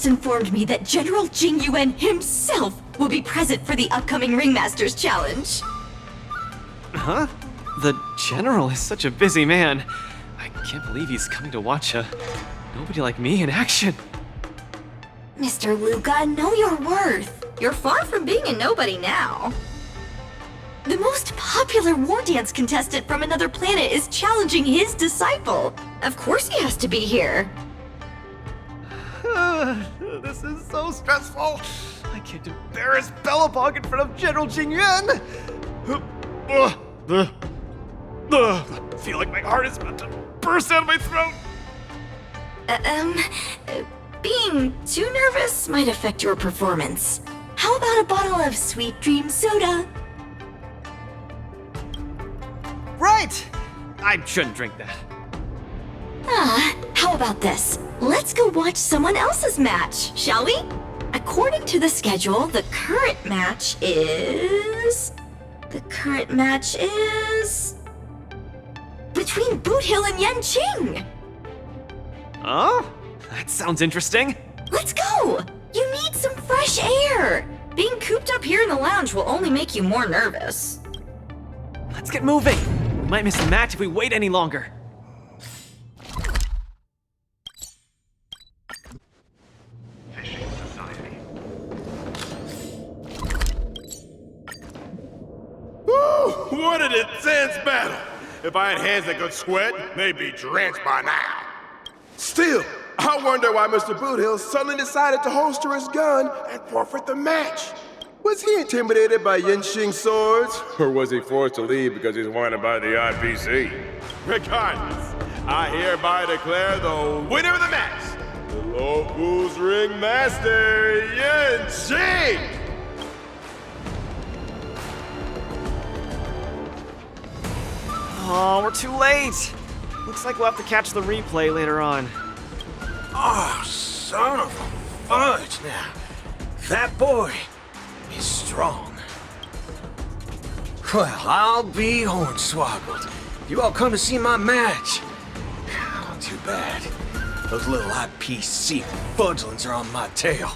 just informed me that General Jing Yuan himself will be present for the upcoming Ringmasters Challenge. Huh? The General is such a busy man. I can't believe he's coming to watch a nobody like me in action. Mr. Luca, know your worth. You're far from being a nobody now. The most popular war dance contestant from another planet is challenging his disciple. Of course he has to be here. This is so stressful. I can't embarrass Bellabog in front of General Jing Yuan. I feel like my heart is about to burst out of my throat. Being too nervous might affect your performance. How about a bottle of Sweet Dream Soda? Right! I shouldn't drink that. How about this? Let's go watch someone else's match, shall we? According to the schedule, the current match is between Boot Hill and Yen Qing. Oh? That sounds interesting. Let's go! You need some fresh air! Being cooped up here in the lounge will only make you more nervous. Let's get moving. We might miss the match if we wait any longer. Fishing Society. Woo! What an intense battle! If I had hands that could sweat, they'd be drenched by now. Still, I wonder why Mr. Boothill suddenly decided to holster his gun and forfeit the match. Was he intimidated by Yinxing's swords? Or was he forced to leave because he's wanted by the IPC? Regardless, I hereby declare the winner of the match, the Locals Ringmaster, Yinxing! Oh, we're too late. Looks like we'll have to catch the replay later on. Oh, son of a fudge now. That boy is strong. Well, I'll be hornswoggled. You all come to see my match. Oh, too bad. Those little IPC fudgelings are on my tail.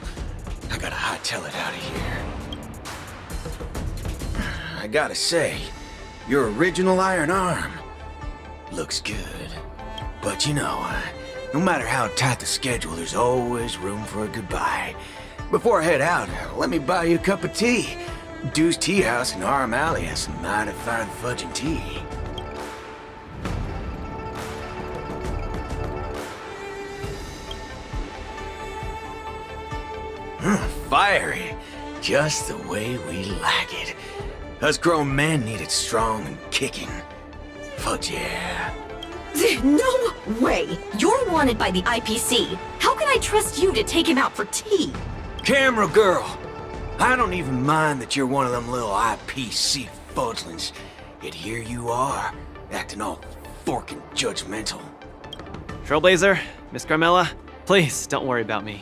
I gotta hightail it out of here. I gotta say, your original iron arm looks good. But you know, no matter how tight the schedule, there's always room for a goodbye. Before I head out, let me buy you a cup of tea. Dew's Tea House in Arm Alley has some mighty fine fudging tea. Fiery, just the way we like it. Us grown men need it strong and kicking. Fudge yeah. No way! You're wanted by the IPC. How can I trust you to take him out for tea? Camera girl, I don't even mind that you're one of them little IPC fudglings. Yet here you are, acting all forking judgmental. Trailblazer, Miss Carmella, please don't worry about me.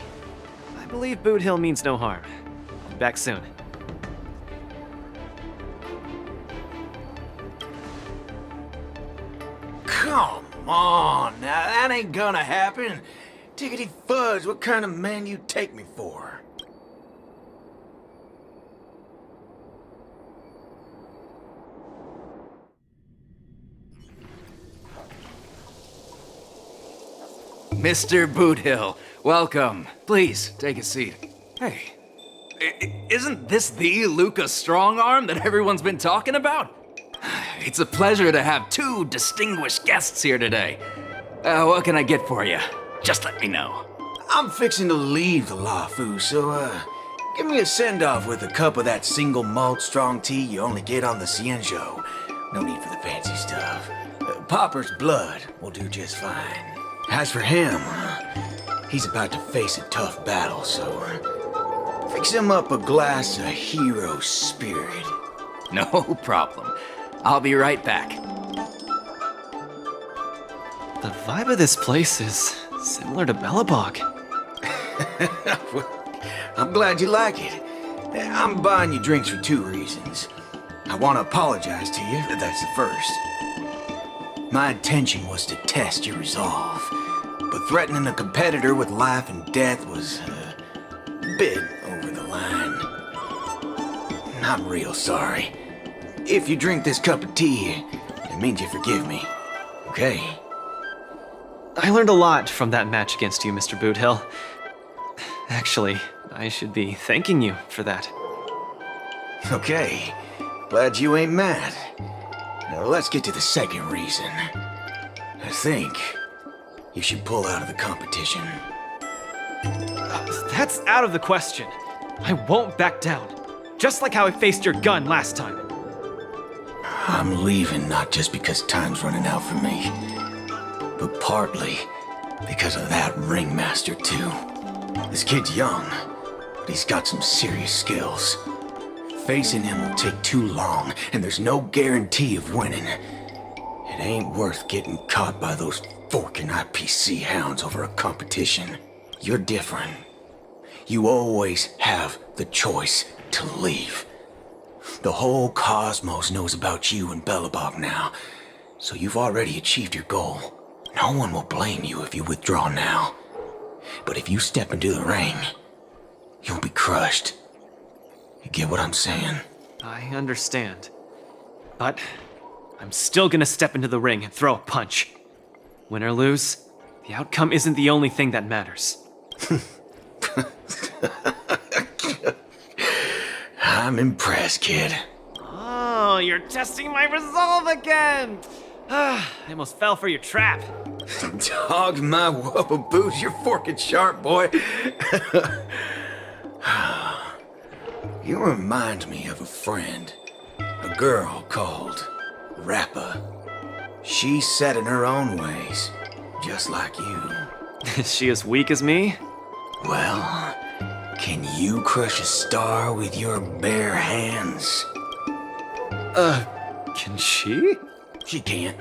I believe Boot Hill means no harm. I'll be back soon. Come on, now that ain't gonna happen. Tickety fudge, what kind of man you take me for? Mr. Boothill, welcome. Please, take a seat. Hey, isn't this the Luca Strongarm that everyone's been talking about? It's a pleasure to have two distinguished guests here today. What can I get for you? Just let me know. I'm fixing to leave the LaFu, so, give me a send-off with a cup of that single malt strong tea you only get on the Cienjo. No need for the fancy stuff. Popper's blood will do just fine. As for him, he's about to face a tough battle, so fix him up a glass of hero spirit. No problem. I'll be right back. The vibe of this place is similar to Bellabog. I'm glad you like it. I'm buying you drinks for two reasons. I want to apologize to you, that's the first. My intention was to test your resolve, but threatening a competitor with life and death was bit over the line. I'm real sorry. If you drink this cup of tea, it means you forgive me. Okay? I learned a lot from that match against you, Mr. Boothill. Actually, I should be thanking you for that. Okay. Glad you ain't mad. Now let's get to the second reason. I think you should pull out of the competition. That's out of the question. I won't back down. Just like how I faced your gun last time. I'm leaving not just because time's running out for me, but partly because of that ringmaster too. This kid's young, but he's got some serious skills. Facing him will take too long, and there's no guarantee of winning. It ain't worth getting caught by those forking IPC hounds over a competition. You're different. You always have the choice to leave. The whole cosmos knows about you and Belobog now, so you've already achieved your goal. No one will blame you if you withdraw now. But if you step into the ring, you'll be crushed. You get what I'm saying? I understand. But I'm still gonna step into the ring and throw a punch. Win or lose, the outcome isn't the only thing that matters. I'm impressed, kid. Oh, you're testing my resolve again! I almost fell for your trap. Dog my whoa boots, you're forking sharp, boy. You remind me of a friend. A girl called Rappa. She's set in her own ways, just like you. Is she as weak as me? Well, can you crush a star with your bare hands? Can she? She can't.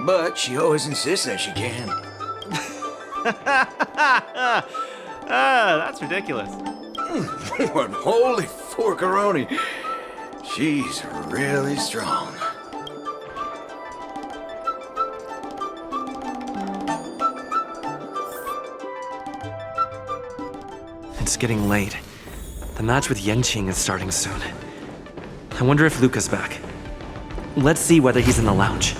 But she always insists that she can. That's ridiculous. What holy forkaroni. She's really strong. It's getting late. The match with Yenqing is starting soon. I wonder if Luca's back. Let's see whether he's in the lounge.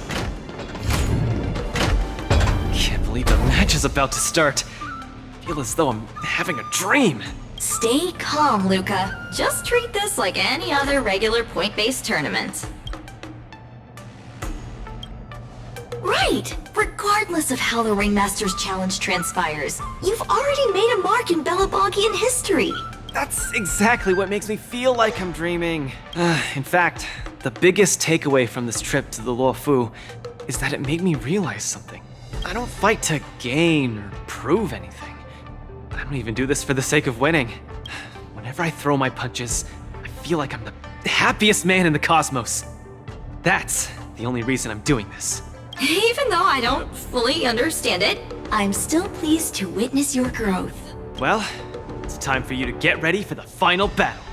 Can't believe the match is about to start. I feel as though I'm having a dream. Stay calm, Luca. Just treat this like any other regular point-based tournament. Right! Regardless of how the Ringmaster's Challenge transpires, you've already made a mark in Belabogian history. That's exactly what makes me feel like I'm dreaming. In fact, the biggest takeaway from this trip to the Luofu is that it made me realize something. I don't fight to gain or prove anything. I don't even do this for the sake of winning. Whenever I throw my punches, I feel like I'm the happiest man in the cosmos. That's the only reason I'm doing this. Even though I don't fully understand it, I'm still pleased to witness your growth. Well, it's time for you to get ready for the final battle.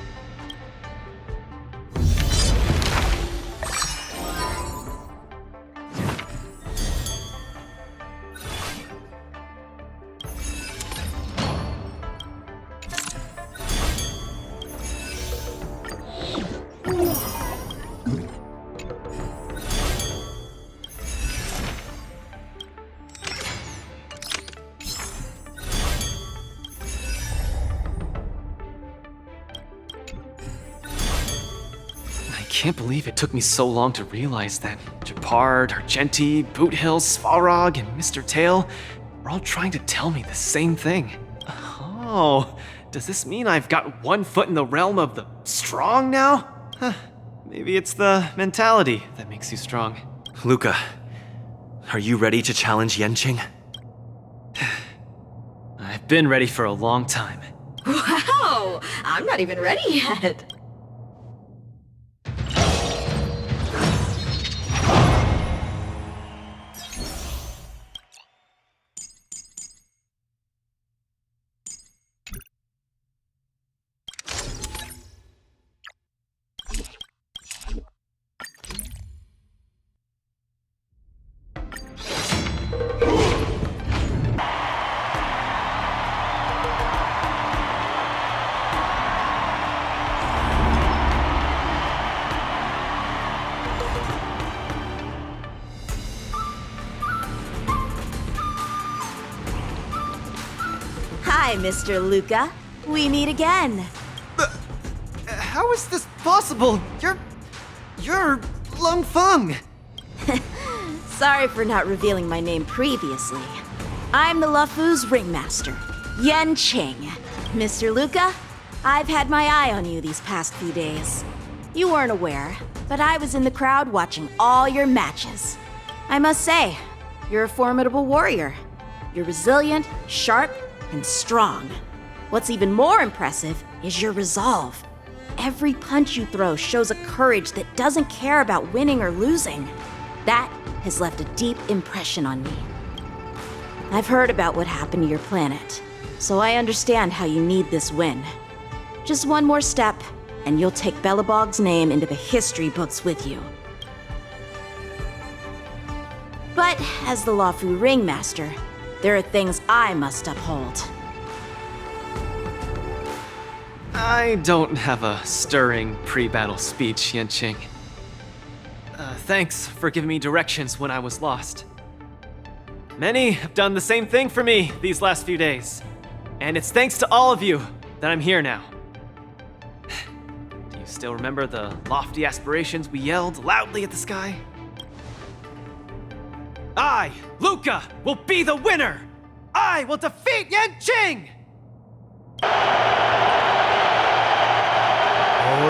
I can't believe it took me so long to realize that Japard, Argenti, Boothill, Svarog, and Mr. Tail were all trying to tell me the same thing. Oh, does this mean I've got one foot in the realm of the strong now? Huh, maybe it's the mentality that makes you strong. Luca, are you ready to challenge Yenqing? I've been ready for a long time. Wow! I'm not even ready yet. Hi, Mr. Luca. We meet again. How is this possible? You're Lung Feng. Sorry for not revealing my name previously. I'm the LeFou's ringmaster, Yen Qing. Mr. Luca, I've had my eye on you these past few days. You weren't aware, but I was in the crowd watching all your matches. I must say, you're a formidable warrior. You're resilient, sharp, and strong. What's even more impressive is your resolve. Every punch you throw shows a courage that doesn't care about winning or losing. That has left a deep impression on me. I've heard about what happened to your planet, so I understand how you need this win. Just one more step, and you'll take Belobog's name into the history books with you. But as the LeFou ringmaster, there are things I must uphold. I don't have a stirring pre-battle speech, Yanqing. Thanks for giving me directions when I was lost. Many have done the same thing for me these last few days. And it's thanks to all of you that I'm here now. Do you still remember the lofty aspirations we yelled loudly at the sky? I, Luca, will be the winner! I will defeat Yanqing! All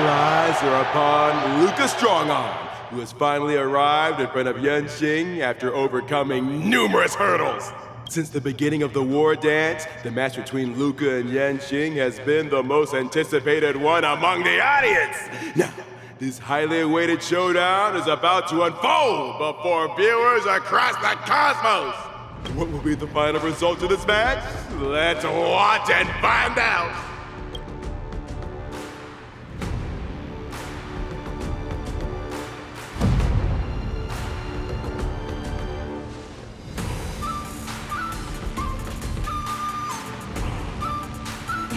eyes are upon Luca Strongarm, who has finally arrived in front of Yanqing after overcoming numerous hurdles. Since the beginning of the war dance, the match between Luca and Yanqing has been the most anticipated one among the audience. Now, this highly awaited showdown is about to unfold before viewers across the cosmos. What will be the final result of this match? Let's watch and find out.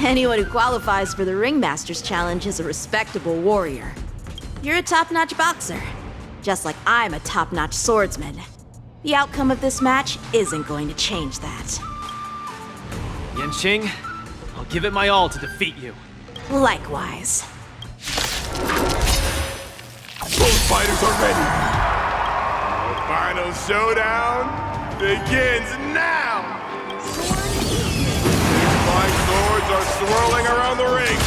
Anyone who qualifies for the Ringmaster's Challenge is a respectable warrior. You're a top-notch boxer, just like I'm a top-notch swordsman. The outcome of this match isn't going to change that. Yanqing, I'll give it my all to defeat you. Likewise. Both fighters are ready. The final showdown begins now. Flying swords are swirling around the ring.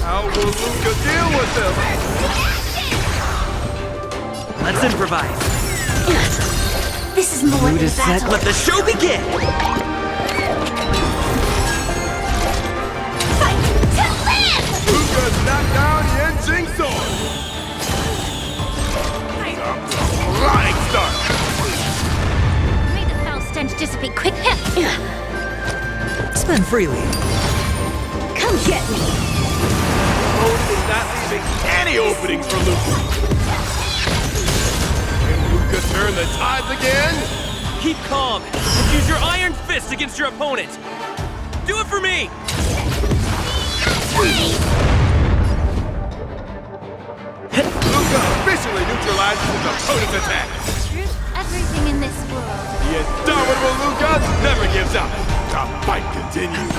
How will Luca deal with them? Let's improvise. This is more Mood than is set. battle. Let the show begin. Fight to live! Luca's knocked down Yanqing's sword. Flying start. May the foul stench dissipate quick. Spend freely. Come get me! Opponent is not leaving any openings for Luca. Can Luca turn the tides again? Keep calm and use your iron fist against your opponent. Do it for me. Luca officially neutralizes his opponent's attack. Truth, everything in this world. The indomitable Luca never gives up. The fight continues.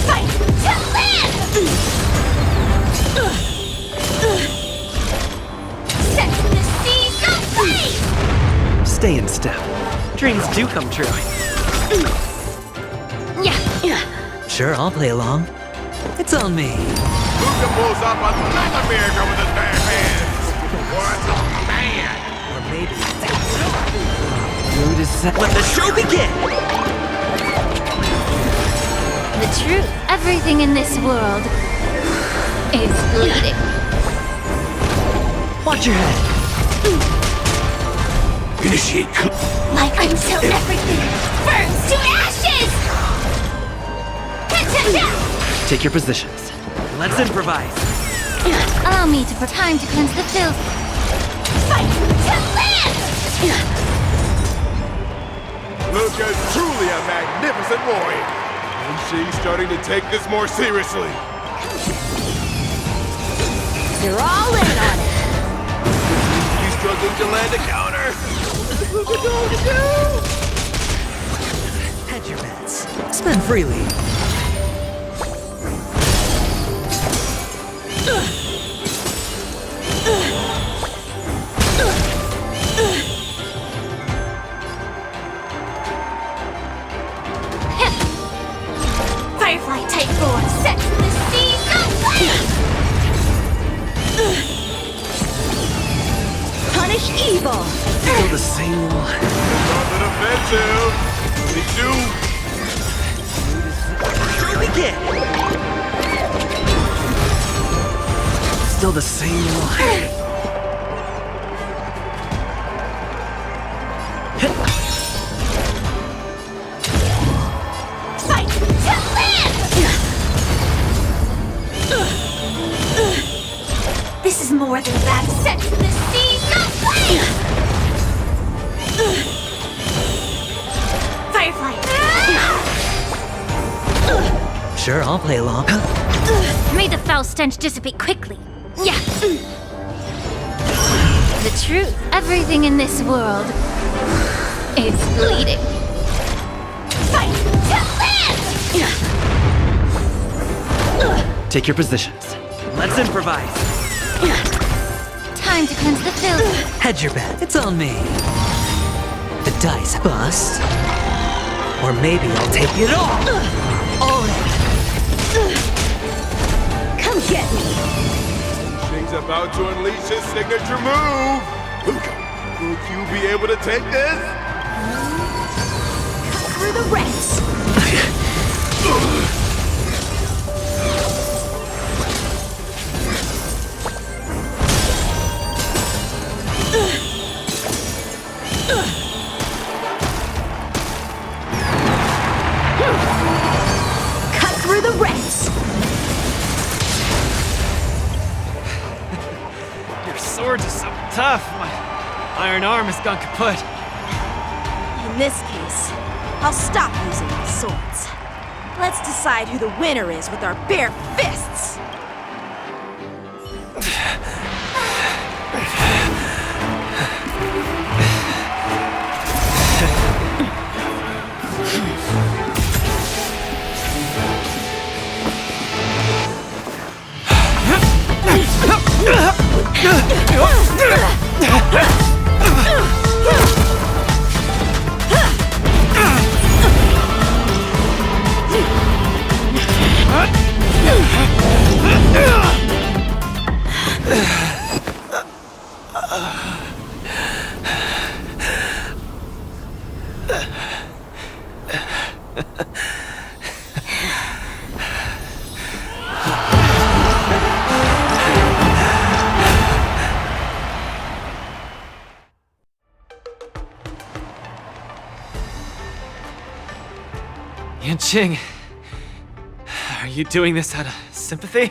Fight to live! Set the seas ablaze! Stay in step. Dreams do come true. Yeah. Sure, I'll play along. It's on me. Luca pulls off another miracle with his bare hands. What a man! Or maybe. Mood is set. Let the show begin! The truth, everything in this world is bleeding. Watch your head. Initiate. Like until everything burns to ashes! Take your positions. Let's improvise. Allow me to time to cleanse the filth. Fight to live! Luca's truly a magnificent warrior. And she's starting to take this more seriously. You're all in on it! He's struggling to land a counter. What is Luca going to do? Hedge your bets. Spend freely. Firefly Type 4, set to the sea, go fire! Punish evil! Still the same wall. Something offensive. Me too. Show begin! Still the same wall. Fight to live! This is more than that, set to the sea, go fire! Firefly! Sure, I'll play along. May the foul stench dissipate quickly. Yeah. The truth. Everything in this world is bleeding. Fight to live! Take your positions. Let's improvise. Time to cleanse the filth. Hedge your bet. It's on me. The dice bust. Or maybe I'll take it all. All in. Come get me! Shing's about to unleash his signature move. Luca, will you be able to take this? Cut through the ranks! Cut through the ranks! Your swords are so tough. My iron arm has gone kaput. In this case, I'll stop using my swords. Let's decide who the winner is with our bare fists! Yanqing, are you doing this out of sympathy?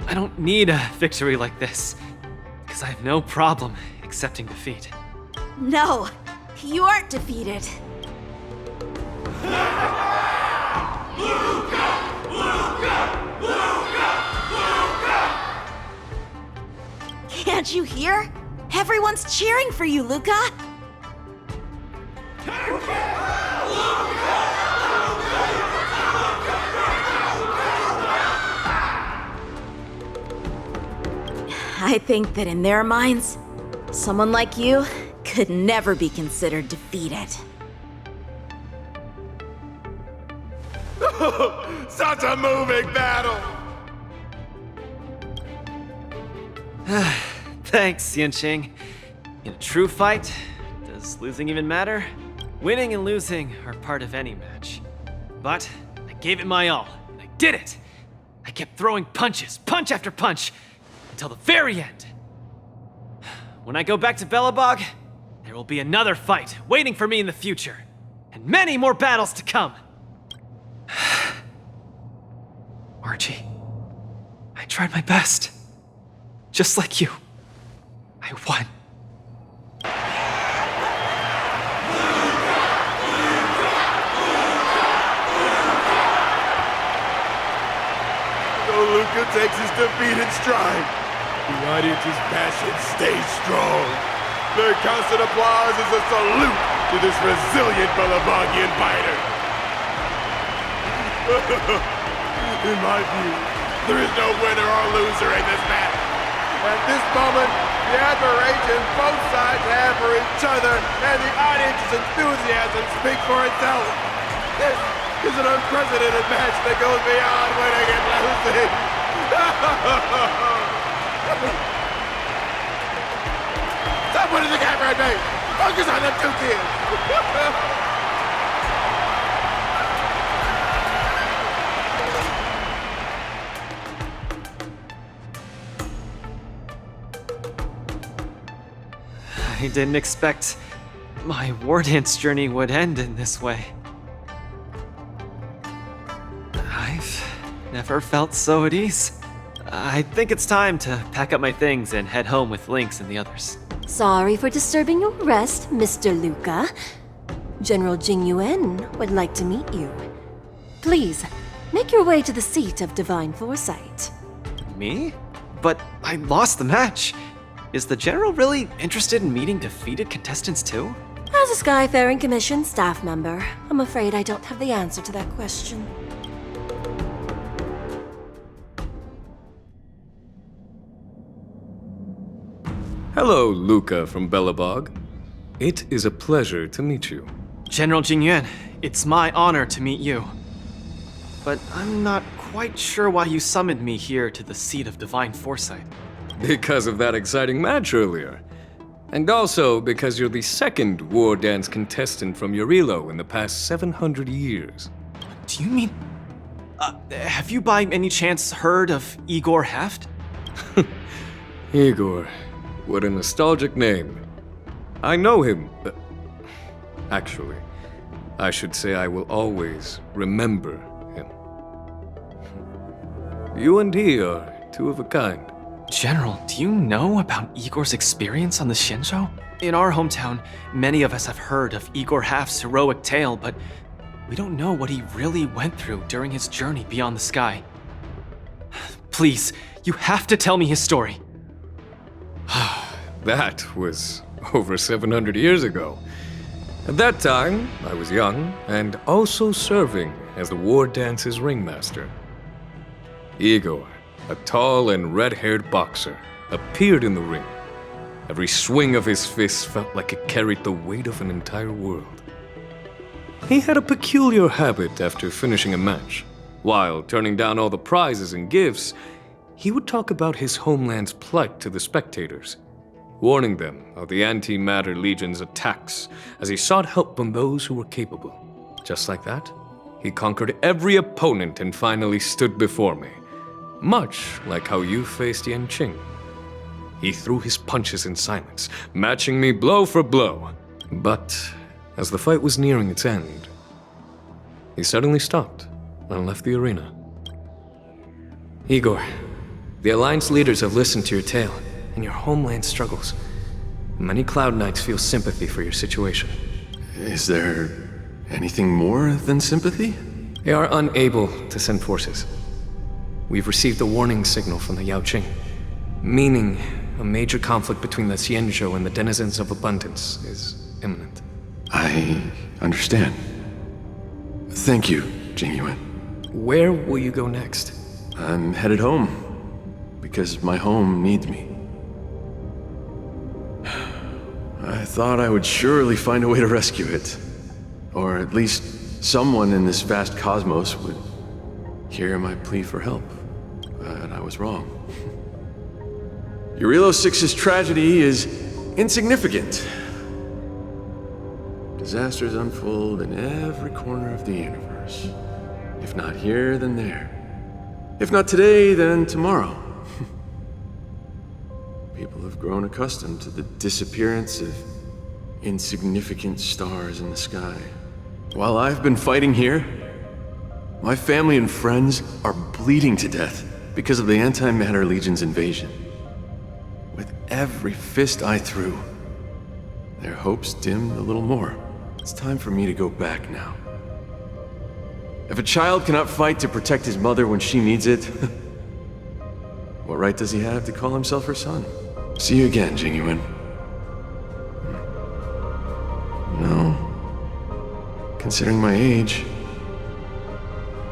I don't need a victory like this, because I have no problem accepting defeat. No, you aren't defeated. Can't you hear? Everyone's cheering for you, Luca! I think that in their minds, someone like you could never be considered defeated. Such a moving battle! Thanks, Yanqing. In a true fight, does losing even matter? Winning and losing are part of any match. But I gave it my all, and I did it! I kept throwing punches, punch after punch, until the very end. When I go back to Belobog, there will be another fight waiting for me in the future, and many more battles to come. Archie, I tried my best. Just like you. I won. Though Luca takes his defeat in stride, the audience's passion stays strong. Their constant applause is a salute to this resilient Balabagian fighter. In my view, there is no winner or loser in this match. At this moment, the admiration both sides have for each other and the audience's enthusiasm speak for itself. This is an unprecedented match that goes beyond winning and losing. Stop putting the camera at me! Focus on them two kids! I didn't expect my war dance journey would end in this way. I've never felt so at ease. I think it's time to pack up my things and head home with Lynx and the others. Sorry for disturbing your rest, Mr. Luca. General Jing Yuan would like to meet you. Please, make your way to the seat of divine foresight. Me? But I lost the match. Is the General really interested in meeting defeated contestants too? As a Skyfaring Commission staff member, I'm afraid I don't have the answer to that question. Hello, Luca from Belobog. It is a pleasure to meet you. General Jingyuan, it's my honor to meet you. But I'm not quite sure why you summoned me here to the seat of divine foresight. Because of that exciting match earlier. And also because you're the second war dance contestant from Urilo in the past 700 years. Do you mean... have you by any chance heard of Igor Haft? Igor. What a nostalgic name. I know him. Actually, I should say I will always remember him. You and he are two of a kind. General, do you know about Igor's experience on the Xianzhou? In our hometown, many of us have heard of Igor Haft's heroic tale, but we don't know what he really went through during his journey beyond the sky. Please, you have to tell me his story. That was over 700 years ago. At that time, I was young and also serving as the war dance's ringmaster. Igor, a tall and red-haired boxer, appeared in the ring. Every swing of his fist felt like it carried the weight of an entire world. He had a peculiar habit after finishing a match. While turning down all the prizes and gifts, he would talk about his homeland's plight to the spectators, warning them of the Antimatter Legion's attacks as he sought help from those who were capable. Just like that, he conquered every opponent and finally stood before me. Much like how you faced Yanqing. He threw his punches in silence, matching me blow for blow. But as the fight was nearing its end, he suddenly stopped and left the arena. Igor, the Alliance leaders have listened to your tale and your homeland struggles. Many Cloud Knights feel sympathy for your situation. Is there anything more than sympathy? They are unable to send forces. We've received a warning signal from the Yaoqing, meaning a major conflict between the Xianzhou and the denizens of abundance is imminent. I understand. Thank you, Jingyuan. Where will you go next? I'm headed home, because my home needs me. I thought I would surely find a way to rescue it. Or at least someone in this vast cosmos would hear my plea for help. But I was wrong. Urilo 6's tragedy is insignificant. Disasters unfold in every corner of the universe. If not here, then there. If not today, then tomorrow. People have grown accustomed to the disappearance of insignificant stars in the sky. While I've been fighting here, my family and friends are bleeding to death because of the Antimatter Legion's invasion. With every fist I threw, their hopes dimmed a little more. It's time for me to go back now. If a child cannot fight to protect his mother when she needs it, what right does he have to call himself her son? See you again, Jingyuan. No. Considering my age,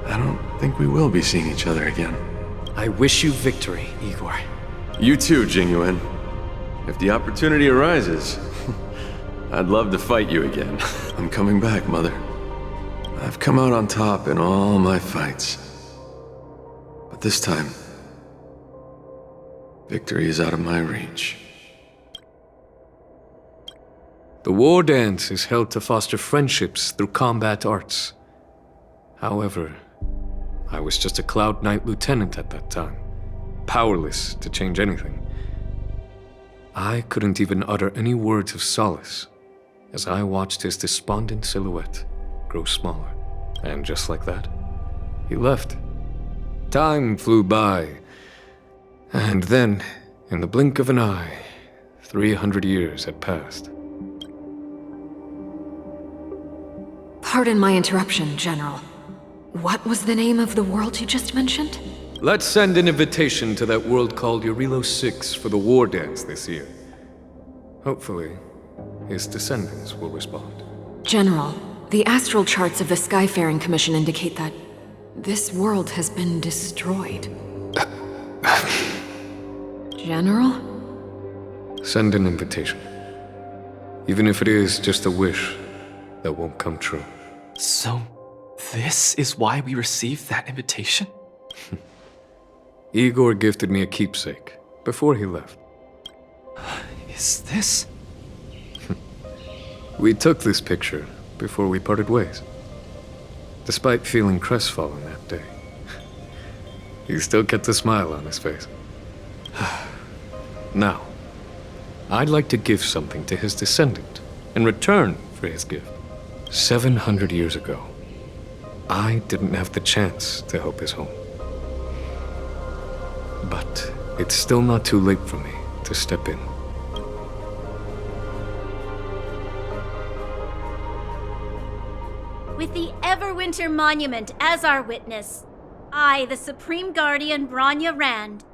I don't think we will be seeing each other again. I wish you victory, Igor. You too, Jingyuan. If the opportunity arises, I'd love to fight you again. I'm coming back, Mother. I've come out on top in all my fights. But this time, victory is out of my reach. The war dance is held to foster friendships through combat arts. However, I was just a Cloud Knight lieutenant at that time, powerless to change anything. I couldn't even utter any words of solace as I watched his despondent silhouette grow smaller. And just like that, he left. Time flew by, and then, in the blink of an eye, 300 years had passed. Pardon my interruption, General. What was the name of the world you just mentioned? Let's send an invitation to that world called Eurilo 6 for the war dance this year. Hopefully, his descendants will respond. General, the astral charts of the Skyfaring Commission indicate that this world has been destroyed. General? Send an invitation. Even if it is just a wish that won't come true. So, this is why we received that invitation? Igor gifted me a keepsake before he left. Is this? We took this picture before we parted ways. Despite feeling crestfallen that day, he still kept a smile on his face. Now, I'd like to give something to his descendant in return for his gift. 700 years ago, I didn't have the chance to help his home. But it's still not too late for me to step in. With the Everwinter Monument as our witness, I, the Supreme Guardian Branya Rand,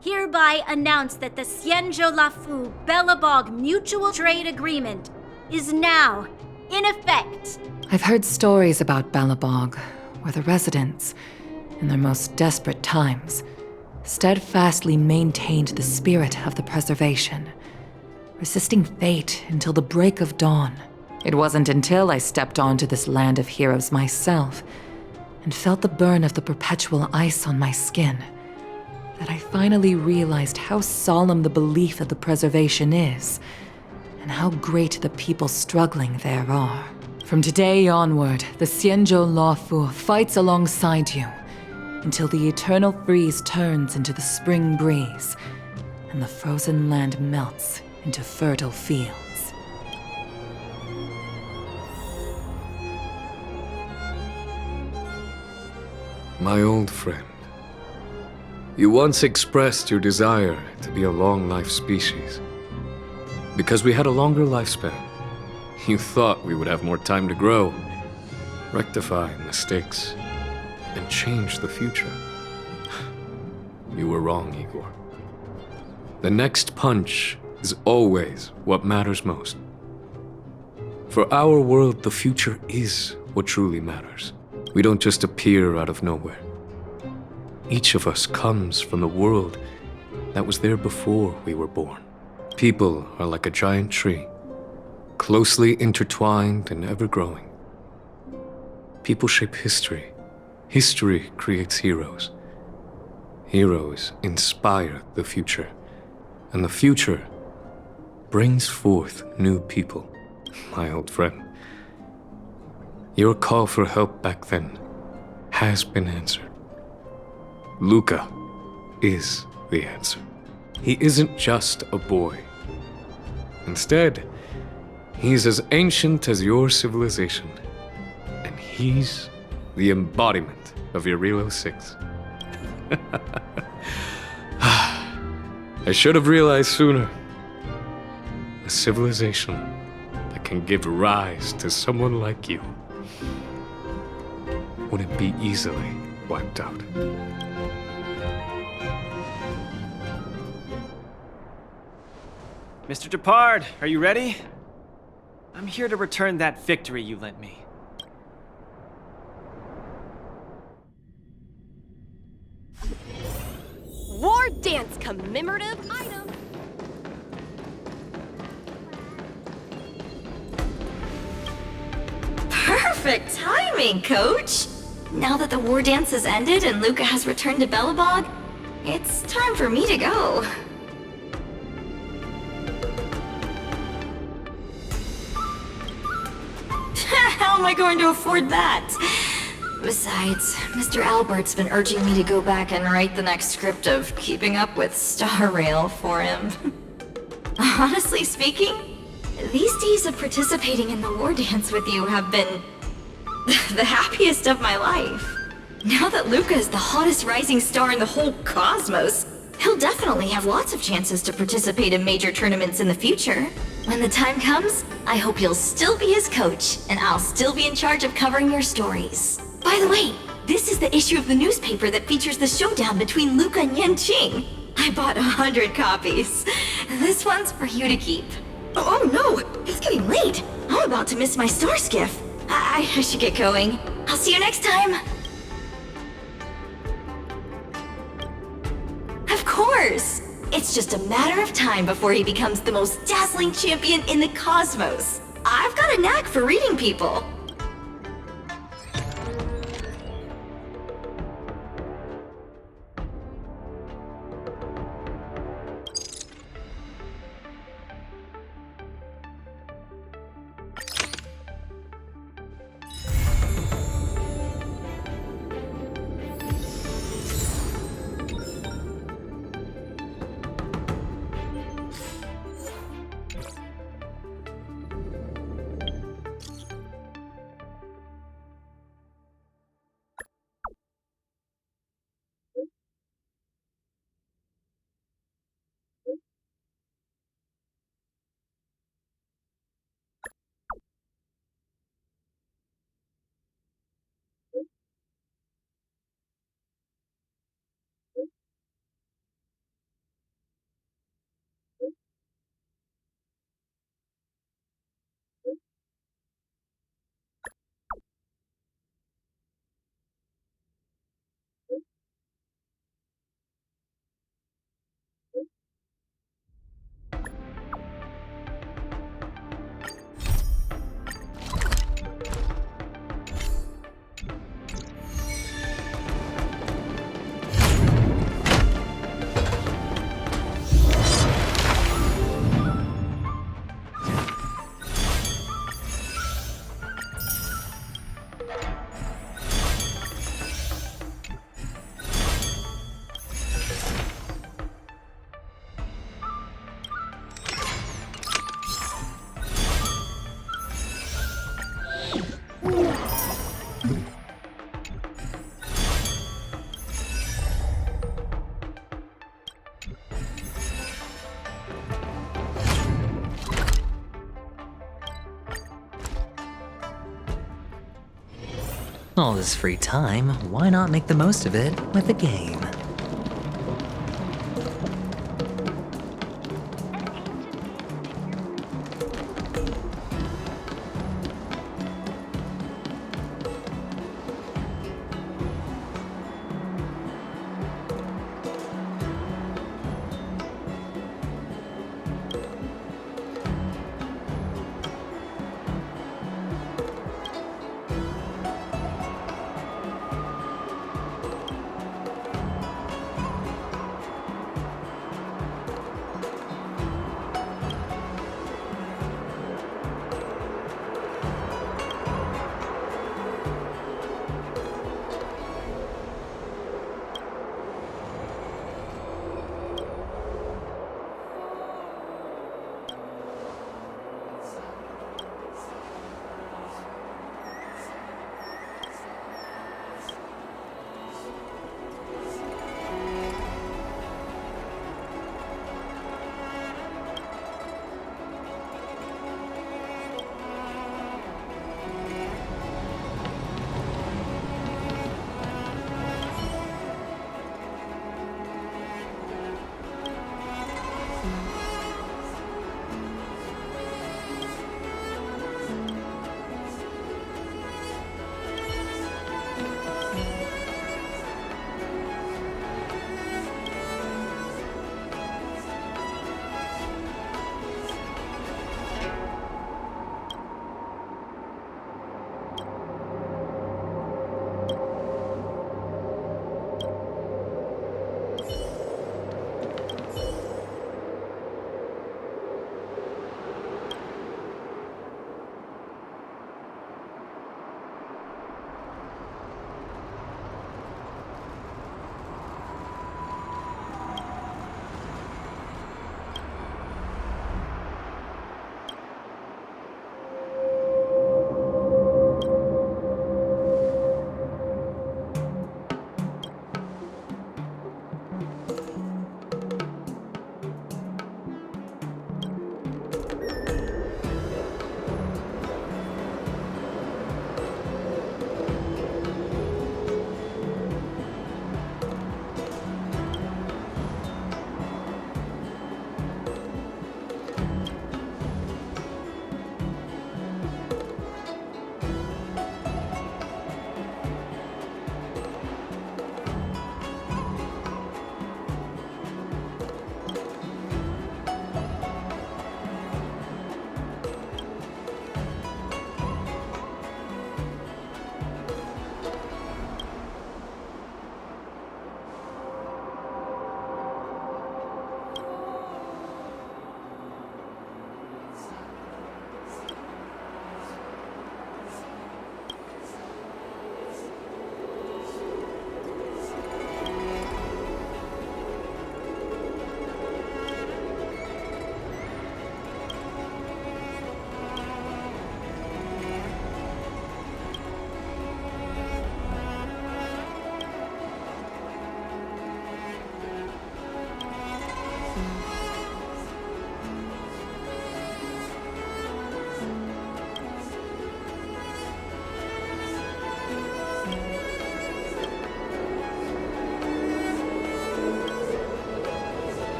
hereby announce that the Xianzhou Lafu Belobog Mutual Trade Agreement is now in effect. I've heard stories about Belobog, where the residents, in their most desperate times, steadfastly maintained the spirit of the preservation, resisting fate until the break of dawn. It wasn't until I stepped onto this land of heroes myself and felt the burn of the perpetual ice on my skin that I finally realized how solemn the belief of the preservation is and how great the people struggling there are. From today onward, the Xianzhou Lafu fights alongside you until the eternal freeze turns into the spring breeze and the frozen land melts into fertile fields. My old friend, you once expressed your desire to be a long-life species. Because we had a longer lifespan, you thought we would have more time to grow, rectify mistakes, and change the future. You were wrong, Igor. The next punch is always what matters most. For our world, the future is what truly matters. We don't just appear out of nowhere. Each of us comes from the world that was there before we were born. People are like a giant tree, closely intertwined and ever-growing. People shape history. History creates heroes. Heroes inspire the future. And the future brings forth new people. My old friend, your call for help back then has been answered. Luca is the answer. He isn't just a boy. Instead, he's as ancient as your civilization. And he's the embodiment of Eurilo 6. I should have realized sooner. A civilization that can give rise to someone like you wouldn't be easily wiped out. Mr. Depard, are you ready? I'm here to return that victory you lent me. War Dance commemorative item. Perfect timing, Coach! Now that the war dance has ended and Luca has returned to Belobog, it's time for me to go. How am I going to afford that? Besides, Mr. Albert's been urging me to go back and write the next script of Keeping Up with Star Rail for him. Honestly speaking, these days of participating in the war dance with you have been the happiest of my life. Now that Luca is the hottest rising star in the whole cosmos, he'll definitely have lots of chances to participate in major tournaments in the future. When the time comes, I hope you'll still be his coach, and I'll still be in charge of covering your stories. By the way, this is the issue of the newspaper that features the showdown between Luca and Yanqing. I bought 100 copies. This one's for you to keep. Oh no, it's getting late. I'm about to miss my star skiff. I should get going. I'll see you next time. Of course! It's just a matter of time before he becomes the most dazzling champion in the cosmos. I've got a knack for reading people. All this free time, why not make the most of it with a game?